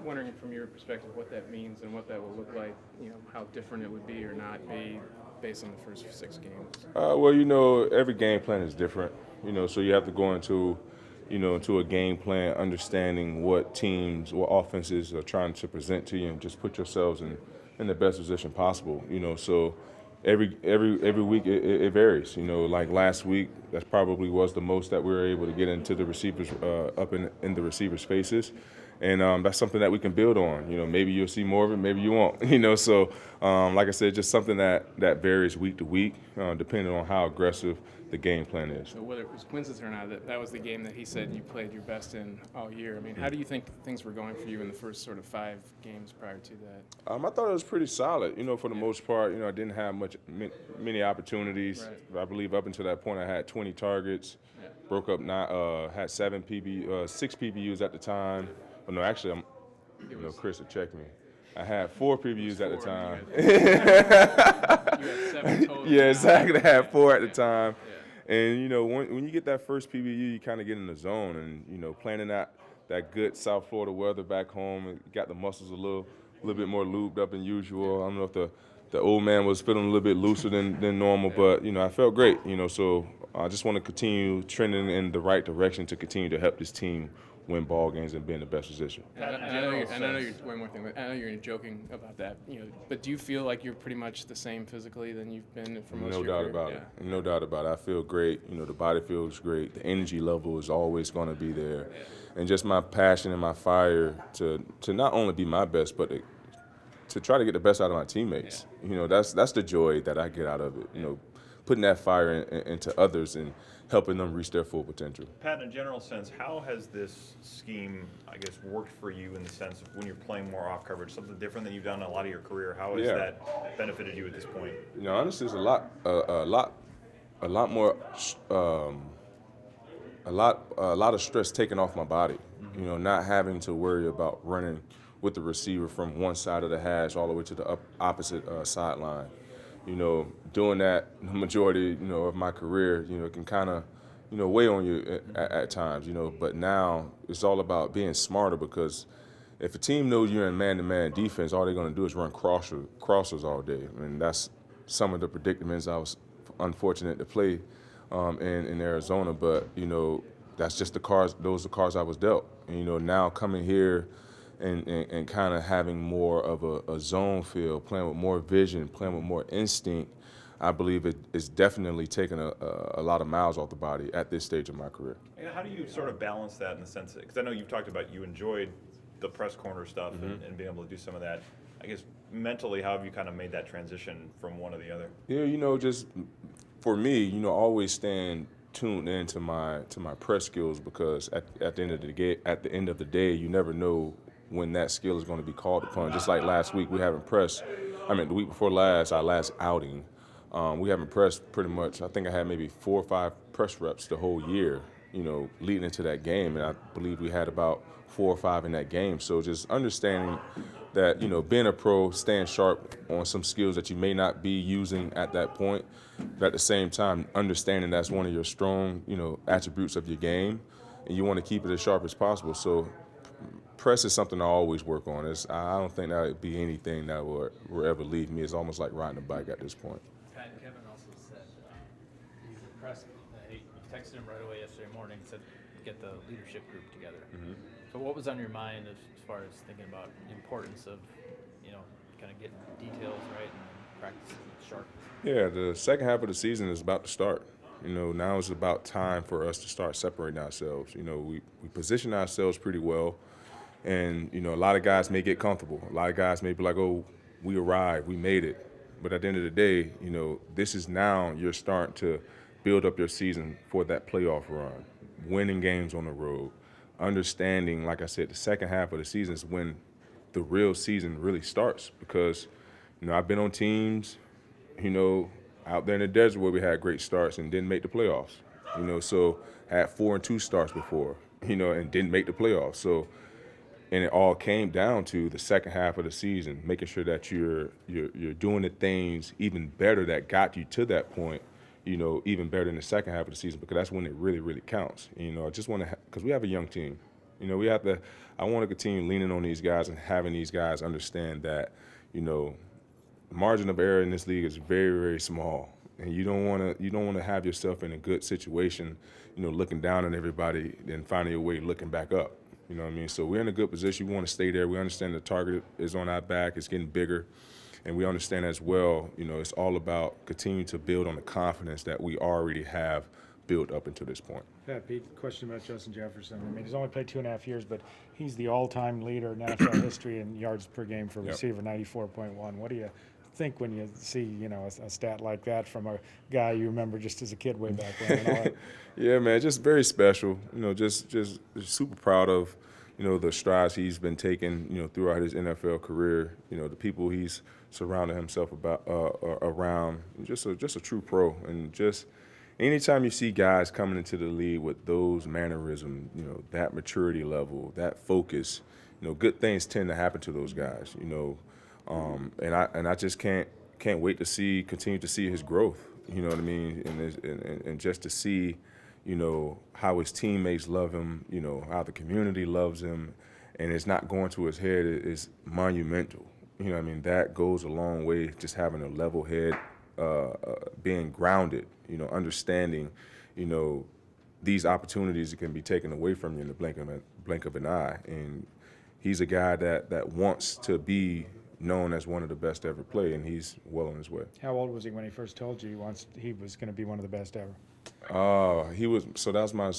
wondering from your perspective what that means and what that will look like, how different it would be or not be based on the first 6 games. Well, every game plan is different. So you have to go into a game plan understanding what teams, what offenses are trying to present to you, and just put yourselves in the best position possible. So every week it varies. Like last week, that probably was the most that we were able to get into the receivers up in the receivers' faces. And that's something that we can build on. Maybe you'll see more of it, maybe you won't. So like I said, just something that varies week to week, depending on how aggressive the game plan is. So whether it was coincidence or not, that was the game that he said you played your best in all year. I mean, how do you think things were going for you in the first sort of 5 games prior to that? I thought it was pretty solid. For the most part, I didn't have many opportunities. Right. I believe up until that point, I had 20 targets. Yeah. Broke up had 6 PBUs at the time. Oh, no, actually, Chris had checked me. I had 4 PBUs at the time. You had 7 total. Yeah, exactly. I had 4 at the time. Yeah. And, when you get that first PBU, you kind of get in the zone. And, playing in that good South Florida weather back home, and got the muscles a little bit more lubed up than usual. I don't know if the old man was feeling a little bit looser than normal, but, I felt great. So I just want to continue trending in the right direction to continue to help this team win ball games and be in the best position. I know you're one more thing, but I know you're joking about that. But do you feel like you're pretty much the same physically than you've been for most of your career? No doubt about it. No doubt about it. I feel great. The body feels great. The energy level is always going to be there, and just my passion and my fire to not only be my best, but to try to get the best out of my teammates. Yeah. That's the joy that I get out of it. Putting that fire into others and helping them reach their full potential. Pat, in a general sense, how has this scheme, I guess, worked for you in the sense of when you're playing more off coverage, something different than you've done in a lot of your career? How has that benefited you at this point? Honestly, it's a lot more, a lot of stress taken off my body. Mm-hmm. Not having to worry about running with the receiver from one side of the hash all the way to the opposite sideline. Doing that the majority, of my career, can kind of, weigh on you at times, But now it's all about being smarter, because if a team knows you're in man-to-man defense, all they're going to do is run crossers all day. I mean, that's some of the predicaments I was unfortunate to play in Arizona, but, that's just those are the cards I was dealt. And, now coming here and kind of having more of a zone feel, playing with more vision, playing with more instinct, I believe it's definitely taken a lot of miles off the body at this stage of my career. And how do you sort of balance that in the sense that, because I know you've talked about you enjoyed the press corner stuff and being able to do some of that. I guess mentally, how have you kind of made that transition from one to the other? Yeah, just for me, always staying tuned into my press skills, because at the end of the day, you never know when that skill is going to be called upon. Just like last week, we haven't pressed. The week before last, our last outing, we haven't pressed pretty much. I think I had maybe 4 or 5 press reps the whole year, leading into that game, and I believe we had about 4 or 5 in that game. So just understanding that, being a pro, staying sharp on some skills that you may not be using at that point, but at the same time, understanding that's one of your strong, attributes of your game, and you want to keep it as sharp as possible. So press is something I always work on. I don't think that would be anything that will ever leave me. It's almost like riding a bike at this point. Pat, Kevin also said he's impressed. He texted him right away yesterday morning and said, get the leadership group together. Mm-hmm. So what was on your mind as far as thinking about the importance of, kind of getting details right and practicing sharp? Yeah, the second half of the season is about to start. Now it's about time for us to start separating ourselves. We position ourselves pretty well. And, a lot of guys may get comfortable. A lot of guys may be like, oh, we arrived, we made it. But at the end of the day, this is now you're starting to build up your season for that playoff run, winning games on the road, understanding, like I said, the second half of the season is when the real season really starts. Because, I've been on teams, out there in the desert where we had great starts and didn't make the playoffs. So had 4-2 starts before, and didn't make the playoffs. So, and it all came down to the second half of the season, making sure that you're doing the things even better that got you to that point, even better in the second half of the season, because that's when it really, really counts. I just want to, because we have a young team, You know, we have to. I want to continue leaning on these guys and having these guys understand that, you know, the margin of error in this league is very, very small, and you don't want to have yourself in a good situation, you know, looking down on everybody and finding your way looking back up. You know what I mean? So we're in a good position. We want to stay there. We understand the target is on our back. It's getting bigger, and we understand as well. You know, it's all about continuing to build on the confidence that we already have built up until this point. Pat, Pete, question about Justin Jefferson. I mean, he's only played 2.5 years, but he's the all-time leader in NFL history in yards per game for Yep. receiver, 94.1. What do you think when you see, you know, a stat like that from a guy you remember just as a kid way back when? And all that? Yeah, man, just very special. You know, just super proud of, you know, the strides he's been taking, you know, throughout his NFL career. You know, the people he's surrounded himself around. Just a true pro, and just anytime you see guys coming into the league with those mannerisms, you know, that maturity level, that focus, you know, good things tend to happen to those guys. You know, and I just can't wait to continue to see his growth. You know what I mean, and just to see, you know, how his teammates love him, you know, how the community loves him, and it's not going to his head is monumental. You know what I mean? That goes a long way, just having a level head, being grounded, you know, understanding, you know, these opportunities that can be taken away from you in the blink of an eye. And he's a guy that wants to be known as one of the best to ever play, and he's well on his way. How old was he when he first told you he was going to be one of the best ever? So that was my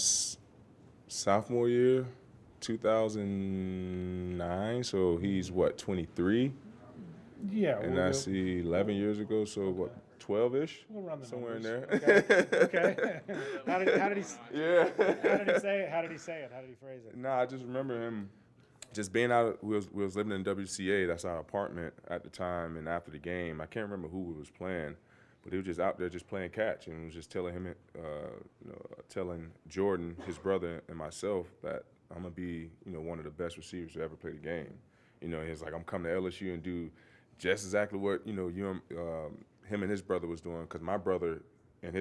sophomore year, 2009. So he's what, 23? Yeah. And that's 11 years ago. So what, 12-ish? We'll run the somewhere numbers. in there. Okay. How did he? Yeah. How did he say it? How did he say it? How did he phrase it? Nah, I just remember him just being out. We was living in WCA. That's our apartment at the time. And after the game, I can't remember who we was playing, but he was just out there just playing catch, and was just telling him, telling Jordan, his brother, and myself that I'm gonna be, you know, one of the best receivers to ever play the game. You know, he's like, I'm coming to LSU and do just exactly what, you know, him and his brother was doing, because my brother and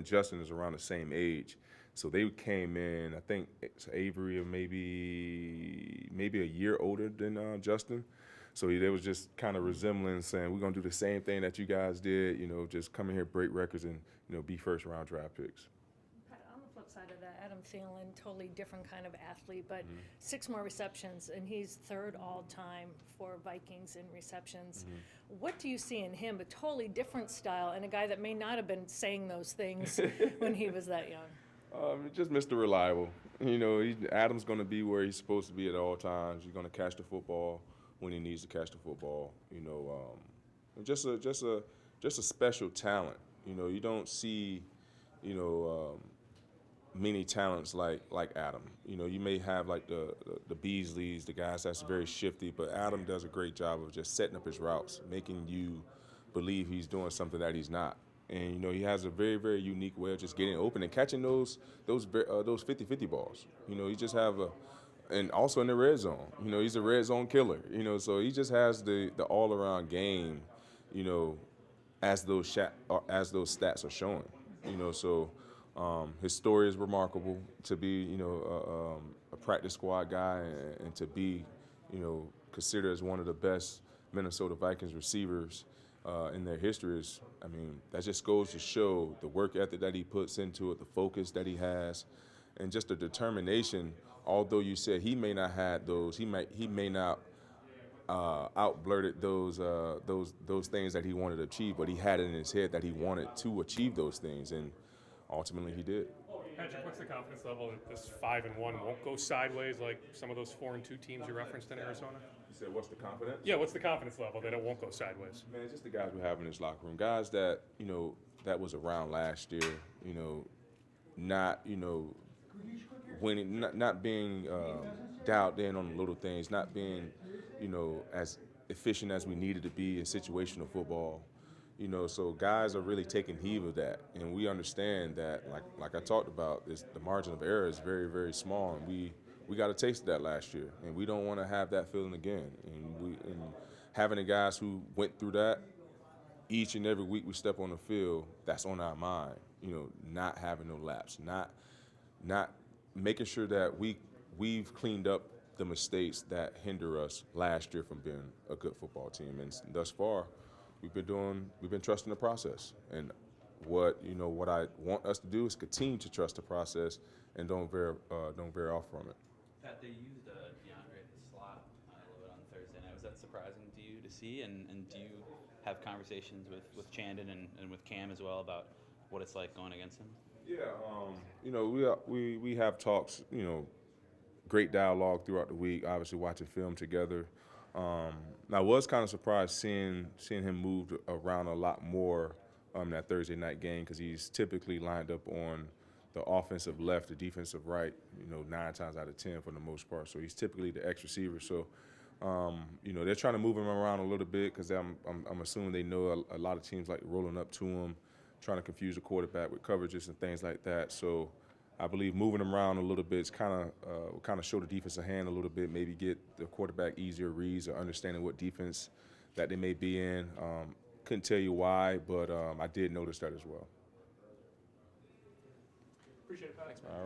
Justin is around the same age. So they came in, I think it's Avery or maybe a year older than Justin. So they was just kind of resembling, saying, we're going to do the same thing that you guys did, you know, just come in here, break records, and, you know, be first-round draft picks. On the flip side of that, Adam Thielen, totally different kind of athlete, but 6 more receptions, and he's third all-time for Vikings in receptions. What do you see in him? A totally different style, and a guy that may not have been saying those things when he was that young. Just Mr. Reliable. You know, Adam's going to be where he's supposed to be at all times. He's going to catch the football when he needs to catch the football. You know, just a special talent. You know, you don't see, you know, many talents like Adam. You know, you may have like the Beasleys, the guys that's very shifty, but Adam does a great job of just setting up his routes, making you believe he's doing something that he's not. And, you know, he has a very, very unique way of just getting open and catching those 50-50 balls. You know, he just have and also in the red zone. You know, he's a red zone killer. You know, so he just has the all-around game, you know, as those stats are showing. You know, so his story is remarkable. To be, you know, a practice squad guy, and to be, you know, considered as one of the best Minnesota Vikings receivers in their history is, I mean, that just goes to show the work ethic that he puts into it, the focus that he has, and just the determination. Although you said he may not have those, he may not outblurted those things that he wanted to achieve, but he had it in his head that he wanted to achieve those things, and ultimately he did. Patrick, what's the confidence level that this 5-1 won't go sideways like some of those 4-2 teams you referenced in Arizona? You said, what's the confidence? Yeah, what's the confidence level that it won't go sideways? Man, just the guys we have in this locker room, guys that, you know, that was around last year, you know, not, you know, winning, not being dialed in on the little things, not being, you know, as efficient as we needed to be in situational football. You know, so guys are really taking heed of that, and we understand that, like I talked about, the margin of error is very, very small, and we got a taste of that last year, and we don't want to have that feeling again. And having the guys who went through that, each and every week we step on the field, that's on our mind. You know, not having no laps, not making sure that we've cleaned up the mistakes that hinder us last year from being a good football team. And thus far, we've been trusting the process. And what I want us to do is continue to trust the process and don't veer off from it. Pat, they used DeAndre at the slot a little bit on Thursday night. Was that surprising to you to see? And do you have conversations with Chandon and with Cam as well about what it's like going against him? Yeah, we have talks, great dialogue throughout the week, obviously watching film together. I was kind of surprised seeing him move around a lot more that Thursday night game, because he's typically lined up on the offensive left, the defensive right, 9 times out of 10 for the most part. So he's typically the X receiver. So, they're trying to move him around a little bit, because I'm assuming they know a lot of teams like rolling up to him, trying to confuse the quarterback with coverages and things like that. So I believe moving him around a little bit is kind of show the defensive hand a little bit, maybe get the quarterback easier reads or understanding what defense that they may be in. Couldn't tell you why, but I did notice that as well. Appreciate it, Pat. All right.